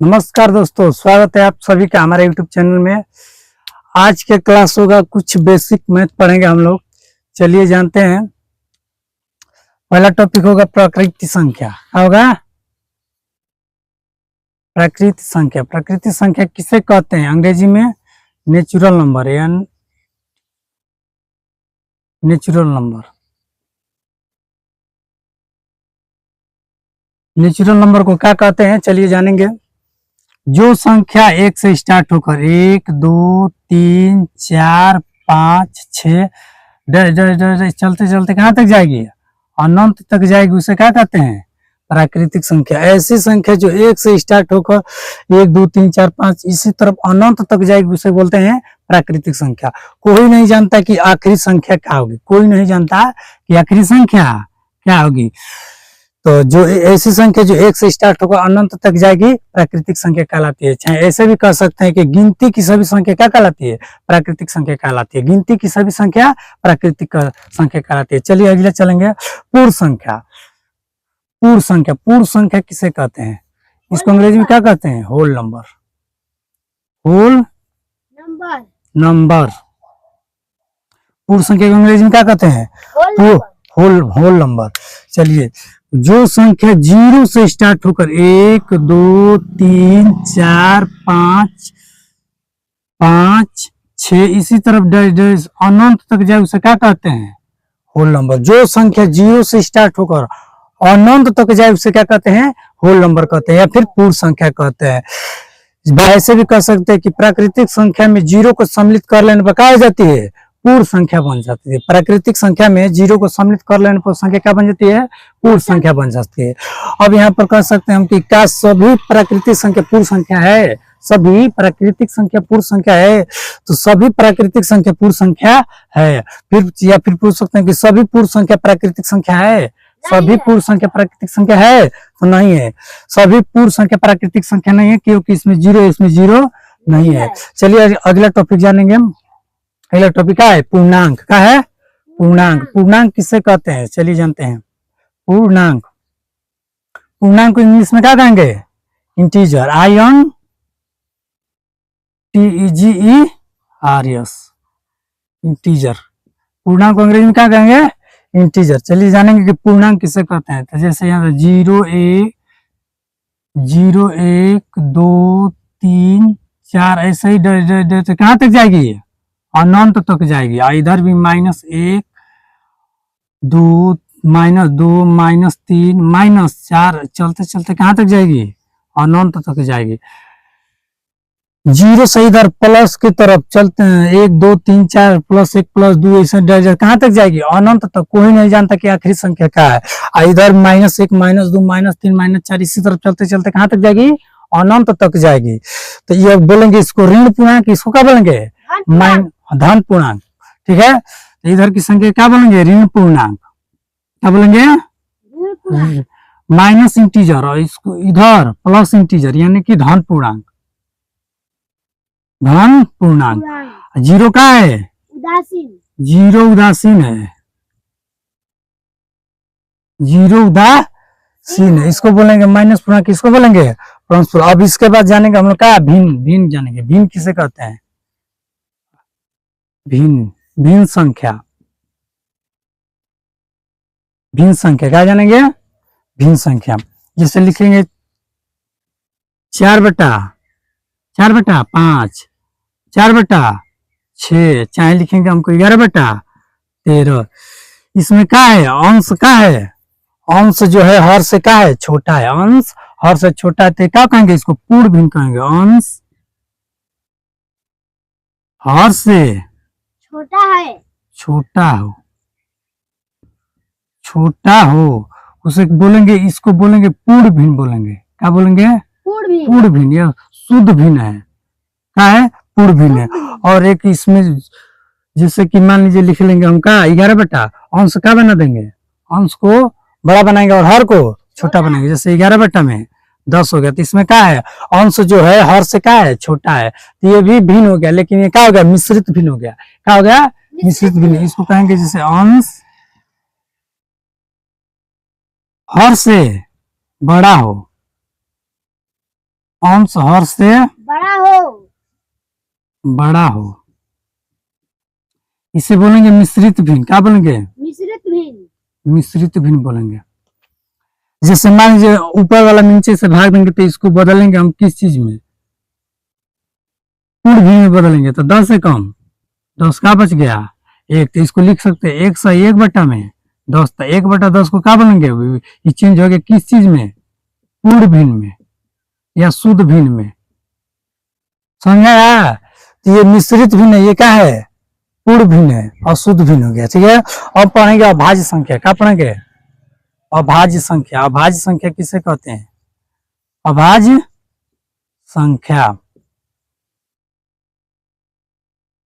नमस्कार दोस्तों, स्वागत है आप सभी का हमारे YouTube चैनल में। आज के क्लास होगा कुछ बेसिक मैथ पढ़ेंगे हम लोग। चलिए जानते हैं। पहला टॉपिक होगा प्राकृतिक संख्या। क्या होगा? प्राकृतिक संख्या। प्राकृतिक संख्या किसे कहते हैं? अंग्रेजी में नेचुरल नंबर या नेचुरल नंबर। नेचुरल नंबर को क्या कहते हैं चलिए जानेंगे। जो संख्या एक से स्टार्ट होकर 1, 2, 3, 4, 5, 6 चलते चलते कहाँ तक जाएगी? अनंत तक जाएगी, उसे क्या कहते हैं? प्राकृतिक संख्या। ऐसी संख्या जो एक से स्टार्ट होकर 1, 2, 3, 4, 5 इसी तरफ अनंत तक जाएगी, उसे बोलते हैं प्राकृतिक संख्या। कोई नहीं जानता कि आखिरी संख्या क्या होगी। कोई नहीं जानता कि आखिरी संख्या क्या होगी। तो जो ऐसी संख्या जो एक से स्टार्ट होकर अनंत तक जाएगी प्राकृतिक संख्या कहलाती है। चाहे ऐसे भी कह सकते हैं कि गिनती की सभी संख्या क्या कहलाती है? प्राकृतिक संख्या कहलाती है। गिनती की सभी संख्या प्राकृतिक संख्या कहलाती है। चलिए अगले चलेंगे। पूर्ण संख्या। पूर्ण संख्या। पूर्ण संख्या किसे कहते हैं? इसको अंग्रेजी में क्या कहते हैं? Whole number. Whole number. पूर्ण संख्या को अंग्रेजी में क्या कहते हैं? Whole number. चलिए, जो संख्या 0 से स्टार्ट होकर 1, 2, 3, 4, 5, 6 इसी तरफ डैश अनंत तक जाए, उसे क्या कहते हैं? Whole number. जो संख्या 0 से स्टार्ट होकर अनंत तक जाए, उसे क्या कहते हैं? होल नंबर कहते हैं या फिर पूर्ण संख्या कहते हैं। ऐसे भी कह सकते हैं कि प्राकृतिक संख्या में 0 को सम्मिलित कर लेने पर क्या हो जाती है? पूर्ण संख्या बन जाती है। प्राकृतिक संख्या में 0 को सम्मिलित कर लेने पर संख्या क्या बन जाती है? पूर्ण संख्या बन जाती है। अब यहाँ पर कह सकते हैं हम कि क्या सभी प्राकृतिक संख्या पूर्ण संख्या है? सभी प्राकृतिक संख्या पूर्ण संख्या है। तो सभी प्राकृतिक संख्या पूर्ण संख्या है। फिर पूछ सकते हैं कि सभी पूर्ण संख्या प्राकृतिक संख्या है? सभी पूर्ण संख्या प्राकृतिक संख्या है? तो नहीं है। सभी पूर्ण संख्या प्राकृतिक संख्या नहीं है, क्योंकि इसमें 0 नहीं है। चलिए अगला टॉपिक जानेंगे हम। अगला टॉपिक क्या है? पूर्णांक। क्या है? पूर्णांक। पूर्णांक किसे कहते हैं चलिए जानते हैं। पूर्णांक। पूर्णांक को इंग्लिश में क्या कहेंगे? इंटीजर। INTEGERS। इंटीजर। पूर्णांक को अंग्रेजी में क्या कहेंगे? इंटीजर। चलिए जानेंगे कि पूर्णांक किसे कहते हैं। तो जैसे यहाँ 0, 1, 2, 3, 4 ऐसे ही कहाँ तक जाएगी? अनंत तक जाएगी। इधर भी -1, 2, -3, -4 चलते चलते कहाँ तक जाएगी? अनंत तक जाएगी। 0 से इधर प्लस की तरफ चलते हैं 1, 2, 3, 4 +1 +2 ऐसे कहाँ तक जाएगी? अनंत तक। कोई नहीं जानता कि आखिरी संख्या क्या है। इधर -1, -2, -3, -4 इसी तरफ चलते चलते कहाँ तक जाएगी? अनंत तक जाएगी। तो ये बोलेंगे इसको ऋण पूर्णांक। इसको क्या बोलेंगे? धन पूर्णांक। ठीक है। तो इधर की संख्या क्या बोलेंगे? ऋण पूर्णांक। क्या बोलेंगे? माइनस इंटीजर और इसको इधर प्लस इंटीजर यानी कि धन पूर्णांक। धन पूर्णांक। 0 क्या है? उदासीन। 0 उदासीन है। 0 उदासीन है। इसको बोलेंगे माइनस पूर्णांक। किसको बोलेंगे? परस्पर। अब इसके बाद जानेंगे हम लोग क्या? भिन्न। भिन्न जानेंगे। भिन्न किसे कहते हैं? भिन्न। भिन्न संख्या। भिन्न संख्या क्या जानेंगे? भिन्न संख्या। जैसे लिखेंगे 4/5, 4/6, चाहे लिखेंगे हमको 11/13। इसमें क्या है? अंश क्या है? अंश जो है हर से क्या है? छोटा है। अंश हर से छोटा है तो क्या कहेंगे? इसको पूर्ण भिन्न कहेंगे। अंश हर से छोटा है। छोटा हो उसे बोलेंगे, इसको बोलेंगे पूर्ण भिन्न बोलेंगे। क्या बोलेंगे? पूर्ण भिन्न। यह शुद्ध भिन्न है। क्या है? पूर्ण भिन्न है। और एक इसमें जैसे कि मान लीजिए लिख लेंगे हम क्या? 11/, अंश क्या बना देंगे? अंश को बड़ा बनाएंगे और हर को छोटा बनाएंगे। जैसे 11/10 में 10 हो गया। तो इसमें क्या है? अंश जो है हर से क्या है? छोटा है। तो ये भी भिन्न हो गया। लेकिन ये क्या हो गया? मिश्रित भिन्न हो गया। क्या हो गया? मिश्रित भिन्न। इसको कहेंगे जैसे अंश हर से बड़ा हो। अंश हर से बड़ा हो। बड़ा हो। इसे बोलेंगे मिश्रित भिन्न। क्या बोलेंगे? मिश्रित भिन्न। मिश्रित भिन्न बोलेंगे। जैसे मान लीजिए ऊपर वाला नीचे से भाग देंगे तो इसको बदलेंगे हम किस चीज में? पूर्ण भिन्न में बदलेंगे तो 10 से कम 10 का बच गया 1, तो इसको लिख सकते हैं 1 से 1 बटा में 10, तो 1 बटा 10 को क्या बोलेंगे? ये चेंज हो गया किस चीज में? पूर्ण भिन्न में या शुद्ध भिन्न में। समझा? तो ये मिश्रित भिन्न है, ये क्या है? पूर्ण भिन्न है और शुद्ध भिन्न हो गया। ठीक है, अब पढ़ेंगे अभाज्य संख्या। क्या पढ़ेंगे? अभाज्य संख्या। अभाज्य संख्या किसे कहते हैं? अभाज्य संख्या।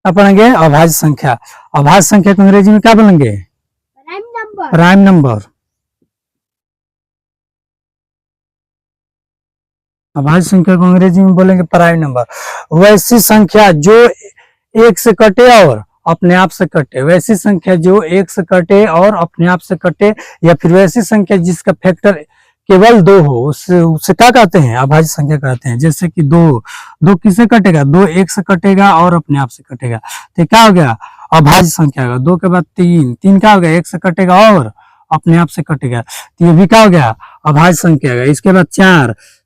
क्या पढ़ेंगे? अभाज्य संख्या। अभाज्य संख्या को अंग्रेजी में क्या बोलेंगे? Prime number. Prime number. अभाज्य संख्या को अंग्रेजी में बोलेंगे प्राइम नंबर। वैसी संख्या जो 1 से कटे और अपने आप से कटे। वैसी संख्या जो 1 से कटे और अपने आप से कटे, या फिर वैसी संख्या जिसका फैक्टर केवल 2 हो, उससे क्या कहते हैं? अभाज्य संख्या कहते हैं। जैसे कि 2 किससे कटेगा? 2 1 से कटेगा और अपने आप से कटेगा, तो क्या हो गया? अभाज्य संख्या होगा। 2 के बाद 3 क्या हो गया? 1 से कटेगा और अपने आप से कटेगा, तो ये भी क्या हो गया? अभाज्य संख्या होगा। इसके बाद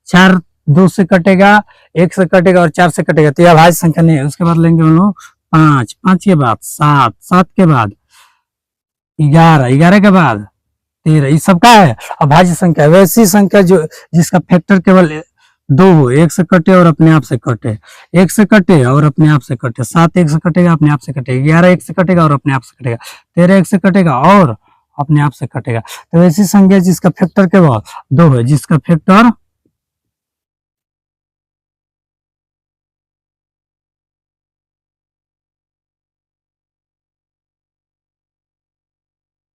4 2 से कटेगा, 1 से कटेगा और 4 से कटेगा, तो यह अभाज्य संख्या नहीं है। उसके बाद लेंगे हम लोग 5 के बाद 7 के बाद 11 के बाद 13, ये सब क्या है? अभाज्य संख्या। वैसी संख्या जो जिसका फैक्टर केवल 2 हो, 1 से कटे और अपने आप से कटे, 1 से कटे और अपने आप से कटे, 7 1 से कटेगा अपने आप से कटेगा, 11 1 से कटेगा और अपने आप से कटेगा, 13 1 से कटेगा और अपने आप से कटेगा। तो वैसी संख्या जिसका फैक्टर केवल 2 है, जिसका फैक्टर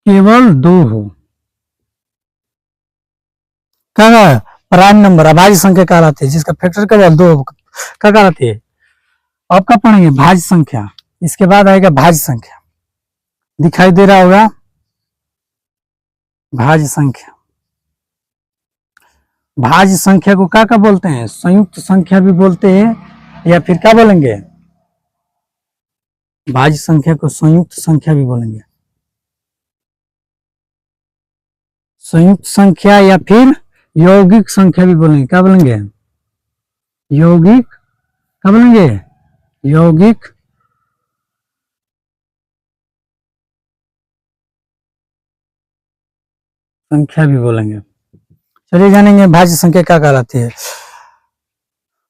केवल 2 हो, क्या? Prime number. अभाज्य संख्या कहलाती है जिसका फैक्टर केवल 2 हो, क्या कहलाती है? अब क्या पढ़ेंगे? भाज्य संख्या। इसके बाद आएगा भाज्य संख्या। दिखाई दे रहा होगा भाज्य संख्या। भाज्य संख्या को क्या बोलते हैं? संयुक्त संख्या भी बोलते हैं, या फिर क्या बोलेंगे? भाज्य संख्या को संयुक्त संख्या भी बोलेंगे। संयुक्त संख्या या फिर यौगिक संख्या भी बोलेंगे। क्या बोलेंगे? यौगिक। क्या बोलेंगे? यौगिक संख्या भी बोलेंगे। चलिए जानेंगे भाज्य संख्या क्या कहलाती है।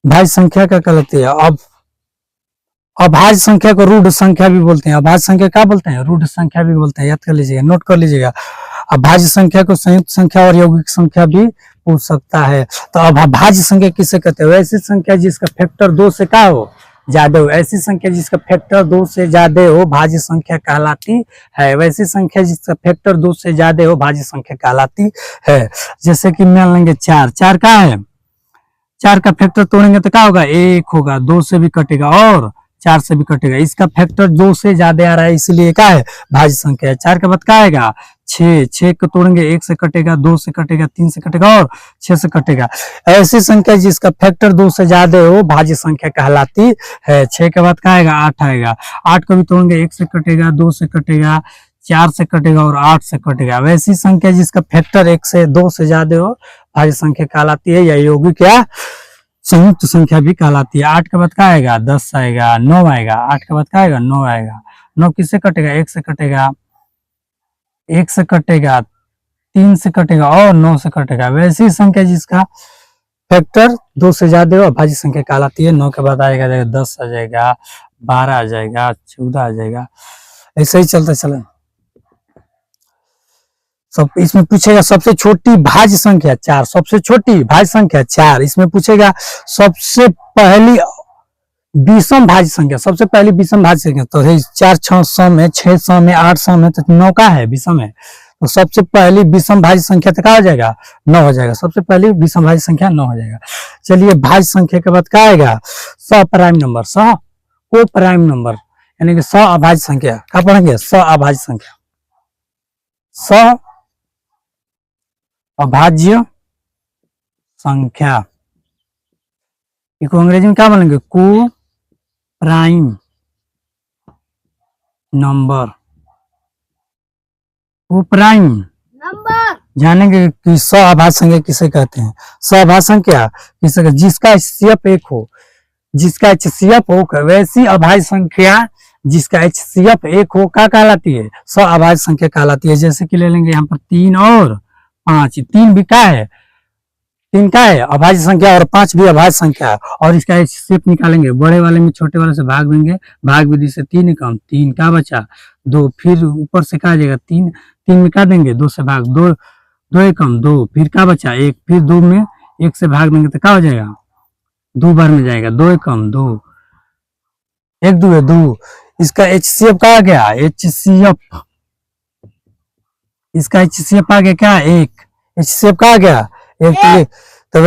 भाज्य संख्या क्या कहलाती है? अब अभाज्य संख्या को रूढ़ संख्या भी बोलते हैं। अभाज्य संख्या क्या बोलते हैं? रूढ़ संख्या भी बोलते हैं। याद कर लीजिएगा, नोट कर लीजिएगा। अभाज्य संख्या को संयुक्त संख्या और यौगिक संख्या भी पूछ सकता है। तो अब अभाज्य संख्या किसे कहते हैं? वैसी संख्या जिसका फैक्टर 2 से क्या हो? ज्यादा हो। ऐसी संख्या जिसका फैक्टर 2 से ज्यादा हो भाज्य संख्या कहलाती है। वैसी संख्या जिसका फैक्टर 2 से ज्यादा हो भाज्य संख्या कहलाती है। जैसे कि मान लेंगे 4 क्या है? 4 का फैक्टर तोड़ेंगे तो क्या होगा? 1 होगा। 2 से भी कटेगा और 4 से भी कटेगा। इसका फैक्टर 2 से ज्यादा आ रहा है, इसलिए क्या है? भाज्य संख्या है। 4 के बाद क्या आएगा? 6 को तोड़ेंगे, 1 से कटेगा, 2 से कटेगा, 3 से कटेगा और 6 से कटेगा। ऐसी संख्या जिसका फैक्टर 2 से ज्यादा हो भाज्य संख्या कहलाती है। 6 के बाद क्या आएगा? 8 आएगा। 8 को भी तोड़ेंगे, 1 से कटेगा, 2 से कटेगा, 4 से कटेगा और 8 से कटेगा। वैसी संख्या जिसका फैक्टर 1 से 2 से ज्यादा हो भाज्य संख्या कहलाती है, या यौगिक या संयुक्त संख्या भी कहलाती है। 8 के बाद क्या आएगा? 10 आएगा। 9 आएगा। 8 के बाद क्या आएगा? 9 आएगा। 9 किससे कटेगा? 1 से कटेगा, 1 से कटेगा, 3 से कटेगा और 9 से कटेगा। वैसी संख्या जिसका फैक्टर 2 से ज्यादा हो अभाज्य संख्या कहलाती है। 9 के बाद आएगा 10 आ जाएगा, 12 आ जाएगा, 14 आ जाएगा, ऐसे ही चलते चले। सब इसमें पूछेगा सबसे छोटी भाज्य संख्या 4, सबसे छोटी भाज्य संख्या 4। इसमें पूछेगा सबसे पहली विषम भाज्य संख्या, सबसे पहली विषम भाज्य संख्या। तो 4 600 में, 600 में, 800 में, तो 9 का है विषम है। तो सबसे पहली विषम भाज्य संख्या तो क्या हो जाएगा? 9 हो जाएगा। सबसे पहली विषम भाज्य संख्या 9 हो जाएगा। चलिए भाज्य संख्या के बाद क्या आएगा? सप्राइम नंबर, सह को प्राइम नंबर, यानी कि सह अभाज्य संख्या। क्या पढ़ेंगे? सह अभाज्य संख्या। सह अभाज्य संख्या। इसको अंग्रेजी में क्या बोलेंगे? को प्राइम नंबर। को प्राइम नंबर। जानेंगे कि सह-अभाज्य संख्या किसे कहते हैं। सह-अभाज्य संख्या किसे कहते हैं? जिसका HCF 1 हो, जिसका HCF 1 है, वैसी अभाज्य संख्या जिसका HCF 1 हो क्या कहलाती है? सह-अभाज्य संख्या कहलाती है। जैसे कि ले लेंगे यहाँ पर 3 और 5, 3 भी क्या है? 3 क्या है? अभाज्य संख्या, और 5 भी अभाज्य संख्या है। और इसका HCF निकालेंगे, बड़े वाले में छोटे वाले से भाग देंगे, भाग विधि से 3 कम 3 क्या बचा? 2, फिर ऊपर से क्या आ जाएगा? 3 में क्या देंगे? 2 से भाग, 2 कम 2, फिर क्या बचा? 1, फिर 2 में 1 से भाग देंगे तो क्या हो जाएगा? 2 बार में जाएगा, 2 कम 2, 1 2 है 2। इसका HCF क्या आ गया? HCF, इसका HCF आ गया क्या? 1। HCF क्या आ गया? 1। तो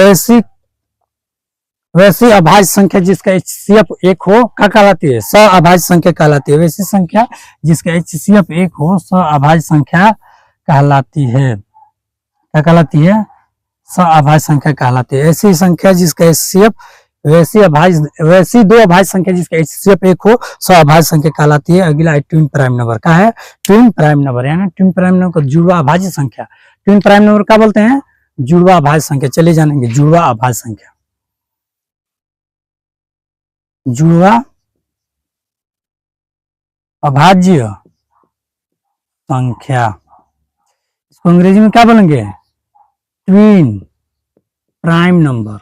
वैसी अभाज्य संख्या जिसका HCF 1 हो क्या कहलाती है? सह-अभाज्य संख्या कहलाती है। वैसी संख्या जिसका HCF 1 हो सह-अभाज्य संख्या कहलाती है। क्या कहलाती है? सह-अभाज्य संख्या कहलाती है। ऐसी संख्या जिसका HCF, वैसी दो अभाज्य संख्या जिसका HCF 1 हो सह-अभाज्य संख्या कहलाती है। अगला ट्विन प्राइम नंबर का है ट्विन प्राइम नंबर, यानी ट्विन प्राइम नंबर को जुड़वा अभाज्य संख्या। ट्विन प्राइम नंबर क्या बोलते हैं? जुड़वा अभाज्य संख्या। चलिए जानेंगे जुड़वा अभाज्य संख्या। जुड़वा अभाज्य संख्या, इसको अंग्रेजी में क्या बोलेंगे? Twin prime number.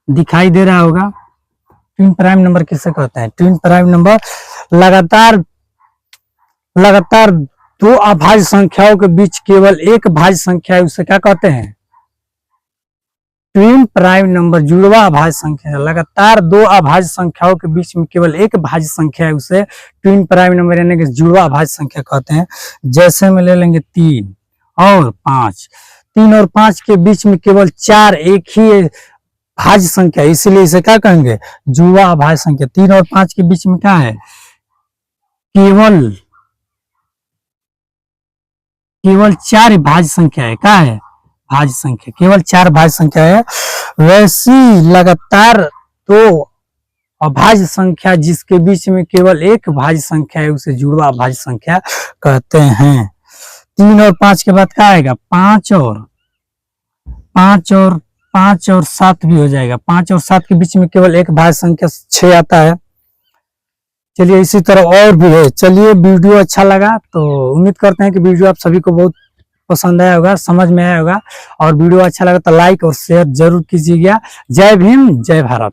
दिखाई दे रहा होगा। ट्विन प्राइम नंबर किसे कहते हैं? ट्विन प्राइम नंबर लगातार दो अभाज्य संख्याओं के बीच केवल एक भाज्य संख्या है, उसे क्या कहते हैं? ट्विन प्राइम नंबर जुड़वा अभाज्य संख्या। लगातार दो अभाज्य संख्याओं के बीच में केवल एक भाज्य संख्या है, उसे ट्विन प्राइम नंबर यानी कि जुड़वा अभाज्य संख्या कहते हैं। जैसे में ले लेंगे 3 और 5, 3 और 5 के बीच में केवल 4 एक ही भाज्य संख्या, इसीलिए इसे क्या कहेंगे? जुड़वा अभाज्य संख्या। 3 और 5 के बीच में क्या है? केवल 4 भाज्य संख्या है। क्या है? भाज्य संख्या, केवल 4 भाज्य संख्या है। वैसी लगातार दो अभाज्य संख्या जिसके बीच में केवल एक भाज्य संख्या है, उसे जुड़वा अभाज्य संख्या कहते हैं। 3 और 5 के बाद क्या आएगा? 5 और 7 भी हो जाएगा। 5 और 7 के बीच में केवल एक भाज्य संख्या 6 आता है। चलिए इसी तरह और भी है। चलिए वीडियो अच्छा लगा तो उम्मीद करते हैं कि वीडियो आप सभी को बहुत पसंद आया होगा, समझ में आया होगा, और वीडियो अच्छा लगा तो लाइक और शेयर जरूर कीजिएगा। जय भीम, जय भारत।